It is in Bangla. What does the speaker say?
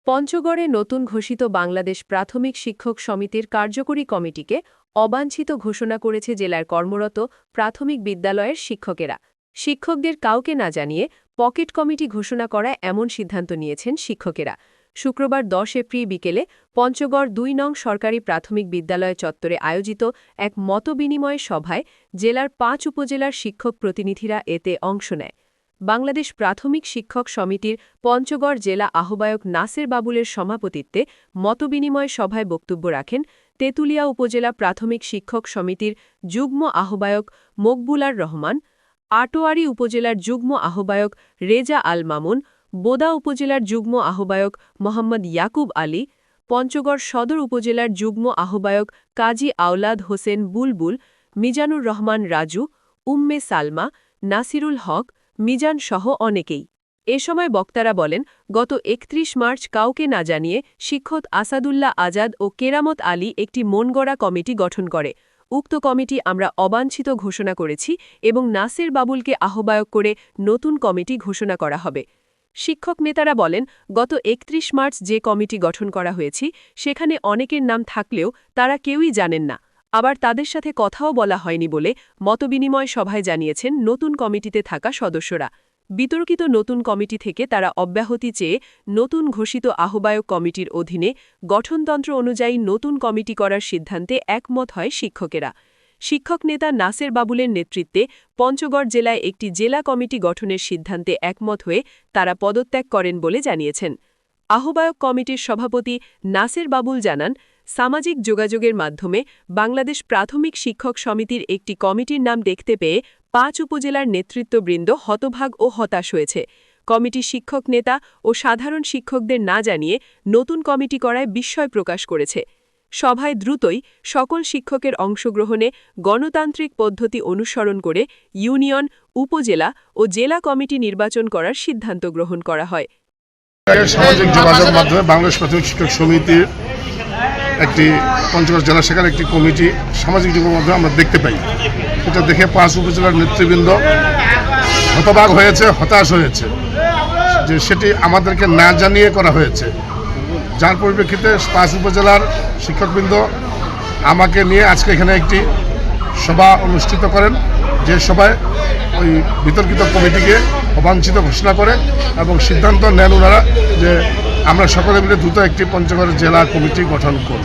পঞ্চগড়ে নতুন ঘোষিত বাংলাদেশ প্রাথমিক শিক্ষক সমিতির কার্যকরী কমিটিকে অবাঞ্ছিত ঘোষণা করেছে জেলার কর্মরত প্রাথমিক বিদ্যালয়ের শিক্ষকেরা। শিক্ষকদের কাউকে না জানিয়ে পকেট কমিটি ঘোষণা করায় এমন সিদ্ধান্ত নিয়েছেন শিক্ষকেরা। শুক্রবার 10 এপ্রিল বিকেলে পঞ্চগড় 2 নং সরকারি প্রাথমিক বিদ্যালয় চত্বরে আয়োজিত এক মতবিনিময় সভায় জেলার 5 উপজেলার শিক্ষক প্রতিনিধিরা এতে অংশ নেয়। বাংলাদেশ প্রাথমিক শিক্ষক সমিতির পঞ্চগড় জেলা আহ্বায়ক নাসের বাবুলের সভাপতিত্বে মতবিনিময় সভায় বক্তব্য রাখেন তেঁতুলিয়া উপজেলা প্রাথমিক শিক্ষক সমিতির যুগ্ম আহ্বায়ক মকবুলার রহমান, আটোয়ারী উপজেলার যুগ্ম আহ্বায়ক রেজা আল মামুন, বোদা উপজেলার যুগ্ম আহ্বায়ক মোহাম্মদ ইয়াকুব আলী, পঞ্চগড় সদর উপজেলার যুগ্ম আহ্বায়ক কাজী আওলাদ হোসেন বুলবুল, মিজানুর রহমান রাজু, উম্মে সালমা, নাসিরুল হক, মিজান সহ অনেকেই। এ সময় বক্তারা বলেন, গত 31 মার্চ কাউকে না জানিয়ে শিক্ষক আসাদুল্লাহ আজাদ ও কেরামত আলী একটি মনগড়া কমিটি গঠন করে। উক্ত কমিটি আমরা অবাঞ্ছিত ঘোষণা করেছি এবং নাসের বাবুলকে আহ্বায়ক করে নতুন কমিটি ঘোষণা করা হবে। শিক্ষক নেতারা বলেন, গত 31 মার্চ যে কমিটি গঠন করা হয়েছে সেখানে অনেকের নাম থাকলেও তারা কেউই জানেন না, আবার তাদের সাথে কথাও বলা হয়নি বলে মতবিনিময় সভায় জানিয়েছেন নতুন কমিটিতে থাকা সদস্যরা। বিতর্কিত নতুন কমিটি থেকে তারা অব্যাহতি চেয়ে নতুন ঘোষিত আহ্বায়ক কমিটির অধীনে গঠনতন্ত্র অনুযায়ী নতুন কমিটি করার সিদ্ধান্তে একমত হয় শিক্ষকেরা। শিক্ষক নেতা নাসের বাবুলের নেতৃত্বে পঞ্চগড় জেলায় একটি জেলা কমিটি গঠনের সিদ্ধান্তে একমত হয়ে তারা পদত্যাগ করেন বলে জানিয়েছেন। আহ্বায়ক কমিটির সভাপতি নাসের বাবুল জানান, সামাজিক যোগাযোগের মাধ্যমে বাংলাদেশ প্রাথমিক শিক্ষক সমিতির একটি কমিটির নাম দেখতে পেয়ে 5 উপজেলার নেতৃত্ববৃন্দ হতভাগ ও হতাশ হয়েছে। কমিটি শিক্ষক নেতা ও সাধারণ শিক্ষকদের না জানিয়ে নতুন কমিটি করায় বিস্ময় প্রকাশ করেছে। সভায় দ্রুতই সকল শিক্ষকের অংশগ্রহণে গণতান্ত্রিক পদ্ধতি অনুসরণ করে ইউনিয়ন, উপজেলা ও জেলা কমিটি নির্বাচন করার সিদ্ধান্ত গ্রহণ করা হয়। সামাজিক যোগাযোগ মাধ্যমে বাংলাদেশ প্রাথমিক শিক্ষক সমিতির একটি পঞ্চগড় জেলা শাখার একটি কমিটি সামাজিক যোগাযোগ মাধ্যমে আমরা দেখতে পাই। এটা দেখে 5 উপজেলার নেতৃবৃন্দ হতবাক হয়েছে, হতাশ হয়েছে যে সেটি আমাদেরকে না জানিয়ে করা হয়েছে, যার পরিপ্রেক্ষিতে 5 উপজেলার শিক্ষকবৃন্দ আমাকে নিয়ে আজকে এখানে একটি সভা অনুষ্ঠিত করেন, যে সভায় ওই বিতর্কিত কমিটিকে অবাঞ্ছিত ঘোষণা করে এবং সিদ্ধান্ত নেন ওনারা যে আমরা সকলে মিলে দ্রুত একটি পঞ্চগড় জেলা কমিটি গঠন করব।